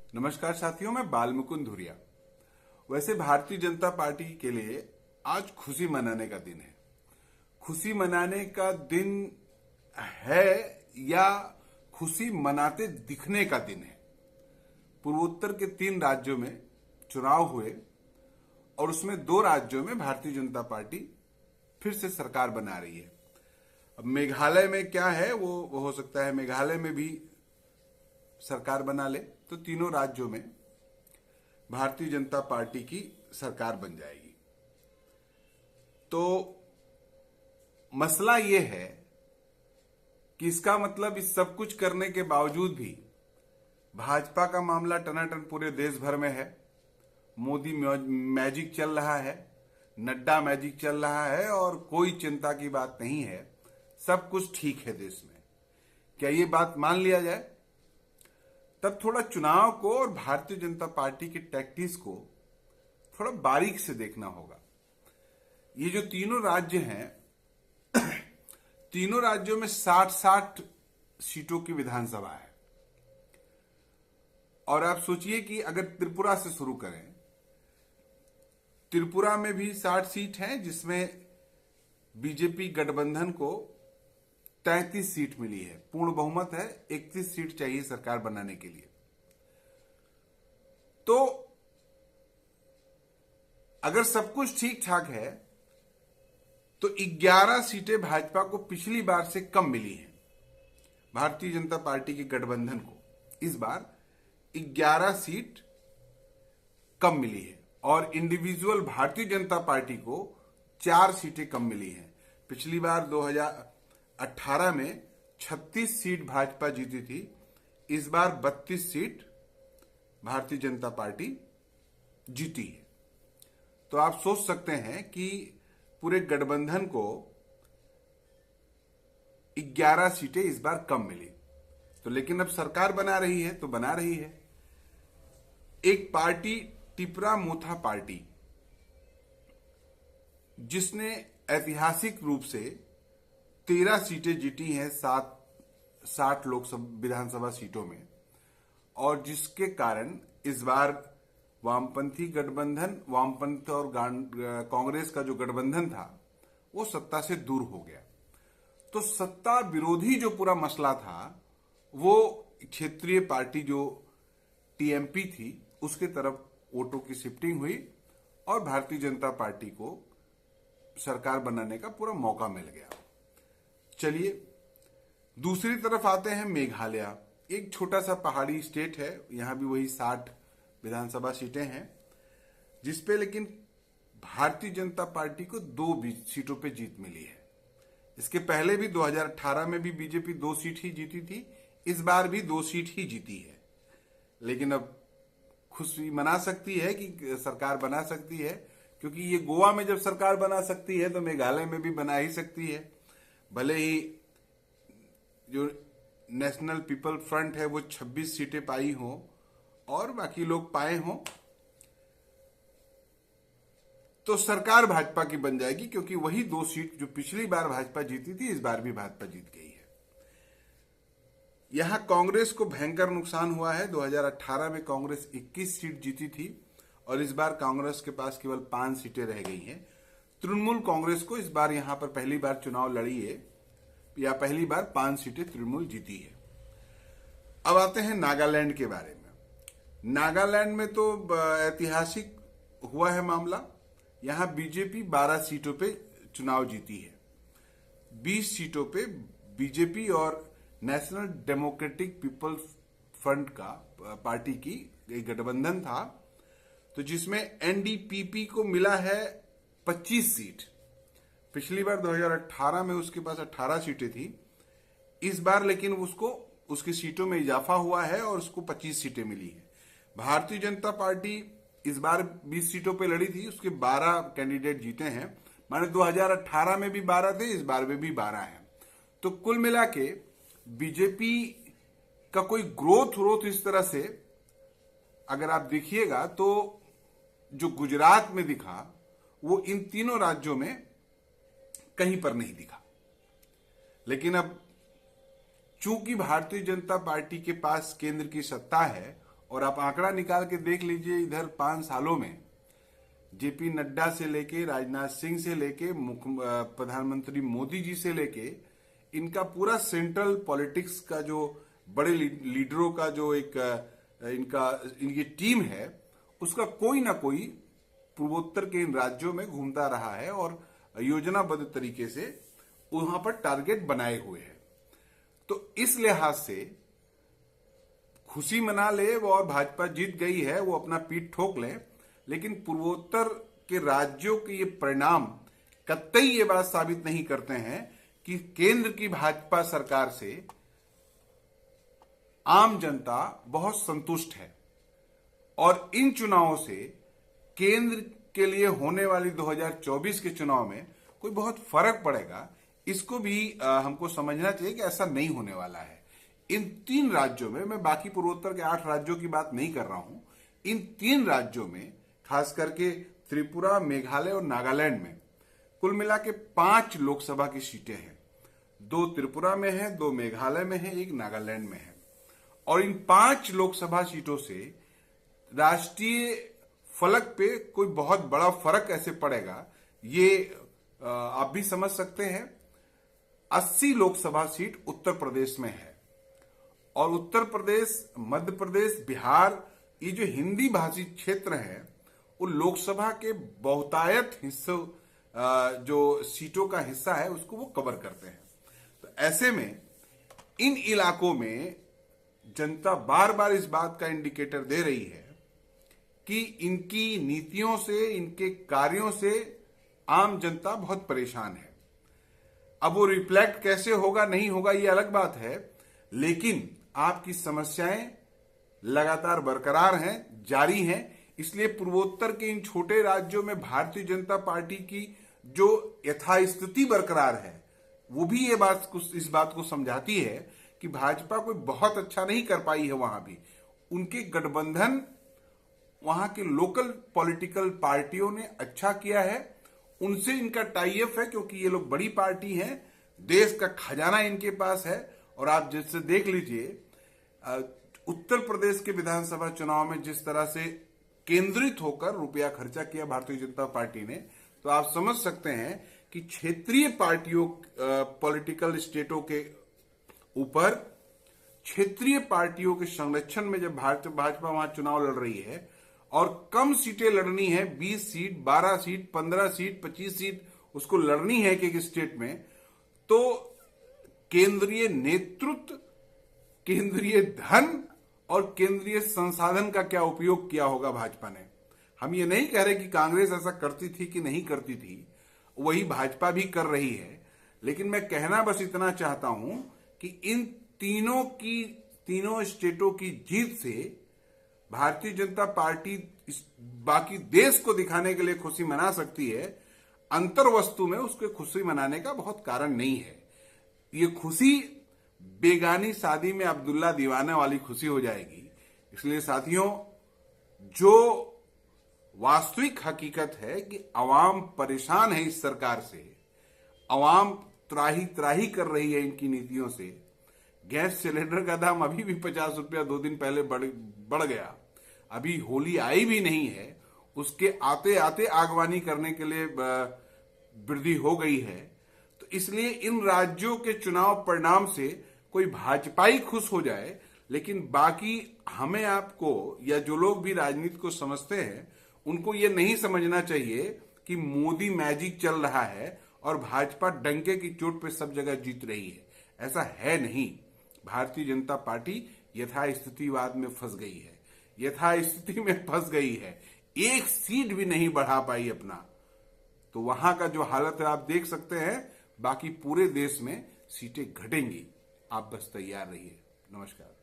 नमस्कार साथियों, मैं बाल मुकुंद धुरिया। वैसे भारतीय जनता पार्टी के लिए आज खुशी मनाने का दिन है। खुशी मनाने का दिन है या खुशी मनाते दिखने का दिन है। पूर्वोत्तर के 3 राज्यों में चुनाव हुए और उसमें 2 राज्यों में भारतीय जनता पार्टी फिर से सरकार बना रही है। अब मेघालय में क्या है, वो हो सकता है मेघालय में भी सरकार बना ले तो तीनों राज्यों में भारतीय जनता पार्टी की सरकार बन जाएगी। तो मसला ये है कि इसका मतलब इस सब कुछ करने के बावजूद भी भाजपा का मामला टनाटन पूरे देश भर में है। मोदी मैजिक चल रहा है, नड्डा मैजिक चल रहा है और कोई चिंता की बात नहीं है, सब कुछ ठीक है देश में। क्या ये बात मान लिया जाए? तब थोड़ा चुनाव को और भारतीय जनता पार्टी की टैक्टिक्स को थोड़ा बारीक से देखना होगा। ये जो तीनों राज्य हैं, तीनों राज्यों में 60-60 सीटों की विधानसभा है। और आप सोचिए कि अगर त्रिपुरा से शुरू करें, त्रिपुरा में भी 60 सीट हैं, जिसमें बीजेपी गठबंधन को 33 सीट मिली है, पूर्ण बहुमत है, 31 सीट चाहिए सरकार बनाने के लिए। तो अगर सब कुछ ठीक ठाक है तो 11 सीटें भाजपा को पिछली बार से कम मिली हैं। भारतीय जनता पार्टी के गठबंधन को इस बार 11 सीट कम मिली है और इंडिविजुअल भारतीय जनता पार्टी को 4 सीटें कम मिली हैं। पिछली बार 2018 में 36 सीट भाजपा जीती थी, इस बार 32 सीट भारतीय जनता पार्टी जीती है। तो आप सोच सकते हैं कि पूरे गठबंधन को 11 सीटें इस बार कम मिली। तो लेकिन अब सरकार बना रही है तो बना रही है। एक पार्टी टिपरा मोथा पार्टी, जिसने ऐतिहासिक रूप से 13 सीटें जीती हैं 60 लोकसभा विधानसभा सीटों में, और जिसके कारण इस बार वामपंथी गठबंधन, वामपंथ और कांग्रेस का जो गठबंधन था वो सत्ता से दूर हो गया। तो सत्ता विरोधी जो पूरा मसला था वो क्षेत्रीय पार्टी जो टीएमपी थी उसके तरफ वोटों की शिफ्टिंग हुई और भारतीय जनता पार्टी को सरकार बनाने का पूरा मौका मिल गया। चलिए दूसरी तरफ आते हैं। मेघालय एक छोटा सा पहाड़ी स्टेट है, यहां भी वही 60 विधानसभा सीटें हैं, जिसपे लेकिन भारतीय जनता पार्टी को 2 सीटों पे जीत मिली है। इसके पहले भी 2018 में भी बीजेपी 2 सीट ही जीती थी, इस बार भी 2 सीट ही जीती है। लेकिन अब खुशी मना सकती है कि सरकार बना सकती है, क्योंकि ये गोवा में जब सरकार बना सकती है तो मेघालय में भी बना ही सकती है। भले ही जो नेशनल पीपल फ्रंट है वो 26 सीटें पाई हो और बाकी लोग पाए हों, तो सरकार भाजपा की बन जाएगी, क्योंकि वही 2 सीट जो पिछली बार भाजपा जीती थी इस बार भी भाजपा जीत गई है। यहां कांग्रेस को भयंकर नुकसान हुआ है। 2018 में कांग्रेस 21 सीट जीती थी और इस बार कांग्रेस के पास केवल 5 सीटें रह गई हैं। तृणमूल कांग्रेस को इस बार यहां पर पहली बार चुनाव लड़ी है या पहली बार 5 सीटें तृणमूल जीती है। अब आते हैं नागालैंड के बारे में। नागालैंड में तो ऐतिहासिक हुआ है मामला। यहां बीजेपी 12 सीटों पे चुनाव जीती है। 20 सीटों पे बीजेपी और नेशनल डेमोक्रेटिक पीपल्स फ्रंट का पार्टी की एक गठबंधन था, तो जिसमें एनडीपीपी को मिला है 25 सीट। पिछली बार 2018 में उसके पास 18 सीटें थी, इस बार लेकिन उसकी सीटों में इजाफा हुआ है और उसको 25 सीटें मिली है। भारतीय जनता पार्टी इस बार 20 सीटों पे लड़ी थी, उसके 12 कैंडिडेट जीते हैं। माने 2018 में भी 12 थे, इस बार में भी 12 हैं। तो कुल मिला के बीजेपी का कोई ग्रोथ इस तरह से अगर आप देखिएगा तो जो गुजरात में दिखा वो इन तीनों राज्यों में कहीं पर नहीं दिखा। लेकिन अब चूंकि भारतीय जनता पार्टी के पास केंद्र की सत्ता है और आप आंकड़ा निकाल के देख लीजिए, इधर 5 सालों में जेपी नड्डा से लेके, राजनाथ सिंह से लेके, प्रधानमंत्री मोदी जी से लेके, इनका पूरा सेंट्रल पॉलिटिक्स का जो बड़े लीडरों का जो एक इनकी टीम है, उसका कोई ना कोई पूर्वोत्तर के इन राज्यों में घूमता रहा है और योजनाबद्ध तरीके से वहां पर टारगेट बनाए हुए हैं। तो इस लिहाज से खुशी मना ले और भाजपा जीत गई है, वो अपना पीठ ठोक ले, लेकिन पूर्वोत्तर के राज्यों के ये परिणाम कतई ये बात साबित नहीं करते हैं कि केंद्र की भाजपा सरकार से आम जनता बहुत संतुष्ट है और इन चुनावों से केंद्र के लिए होने वाली 2024 के चुनाव में कोई बहुत फर्क पड़ेगा, इसको भी हमको समझना चाहिए कि ऐसा नहीं होने वाला है। इन 3 राज्यों में, मैं बाकी पूर्वोत्तर के 8 राज्यों की बात नहीं कर रहा हूं, इन 3 राज्यों में खास करके त्रिपुरा, मेघालय और नागालैंड में कुल मिला के 5 लोकसभा की सीटें हैं। 2 त्रिपुरा में है, 2 मेघालय में है, 1 नागालैंड में है। और इन 5 लोकसभा सीटों से राष्ट्रीय फलक पे कोई बहुत बड़ा फर्क कैसे पड़ेगा, ये आप भी समझ सकते हैं। 80 लोकसभा सीट उत्तर प्रदेश में है और उत्तर प्रदेश, मध्य प्रदेश, बिहार, ये जो हिंदी भाषी क्षेत्र है, वो लोकसभा के बहुतायत हिस्सों जो सीटों का हिस्सा है उसको वो कवर करते हैं। तो ऐसे में इन इलाकों में जनता बार बार इस बात का इंडिकेटर दे रही है कि इनकी नीतियों से, इनके कार्यों से आम जनता बहुत परेशान है। अब वो रिफ्लेक्ट कैसे होगा, नहीं होगा, ये अलग बात है, लेकिन आपकी समस्याएं लगातार बरकरार हैं, जारी हैं। इसलिए पूर्वोत्तर के इन छोटे राज्यों में भारतीय जनता पार्टी की जो यथास्थिति बरकरार है, वो भी इस बात को समझाती है कि भाजपा कोई बहुत अच्छा नहीं कर पाई है। वहां भी उनके गठबंधन, वहां के लोकल पॉलिटिकल पार्टियों ने अच्छा किया है, उनसे इनका टाई अप है क्योंकि ये लोग बड़ी पार्टी हैं, देश का खजाना इनके पास है। और आप जैसे देख लीजिए, उत्तर प्रदेश के विधानसभा चुनाव में जिस तरह से केंद्रित होकर रुपया खर्चा किया भारतीय जनता पार्टी ने, तो आप समझ सकते हैं कि क्षेत्रीय पार्टियों, पॉलिटिकल स्टेटों के ऊपर क्षेत्रीय पार्टियों के संरक्षण में जब भाजपा वहां चुनाव लड़ रही है और कम सीटें लड़नी है, 20 सीट, 12 सीट, 15 सीट, 25 सीट उसको लड़नी है एक स्टेट में, तो केंद्रीय नेतृत्व, केंद्रीय धन और केंद्रीय संसाधन का क्या उपयोग किया होगा भाजपा ने। हम ये नहीं कह रहे कि कांग्रेस ऐसा करती थी कि नहीं करती थी, वही भाजपा भी कर रही है, लेकिन मैं कहना बस इतना चाहता हूं कि इन तीनों स्टेटों की जीत से भारतीय जनता पार्टी बाकी देश को दिखाने के लिए खुशी मना सकती है, अंतर वस्तु में उसके खुशी मनाने का बहुत कारण नहीं है। ये खुशी बेगानी शादी में अब्दुल्ला दीवाने वाली खुशी हो जाएगी। इसलिए साथियों, जो वास्तविक हकीकत है कि अवाम परेशान है इस सरकार से, अवाम त्राही त्राही कर रही है इनकी नीतियों से। गैस सिलेंडर का दाम अभी भी 50 रुपया 2 दिन पहले बढ़ गया, अभी होली आई भी नहीं है, उसके आते आते आगवानी करने के लिए वृद्धि हो गई है। तो इसलिए इन राज्यों के चुनाव परिणाम से कोई भाजपाई खुश हो जाए, लेकिन बाकी हमें, आपको, या जो लोग भी राजनीति को समझते हैं, उनको ये नहीं समझना चाहिए कि मोदी मैजिक चल रहा है और भाजपा डंके की चोट पे सब जगह जीत रही है। ऐसा है नहीं। भारतीय जनता पार्टी यथास्थितिवाद में फंस गई है, यथास्थिति में फंस गई है, एक सीट भी नहीं बढ़ा पाई अपना। तो वहां का जो हालत है आप देख सकते हैं। बाकी पूरे देश में सीटें घटेंगी, आप बस तैयार रहिए। नमस्कार।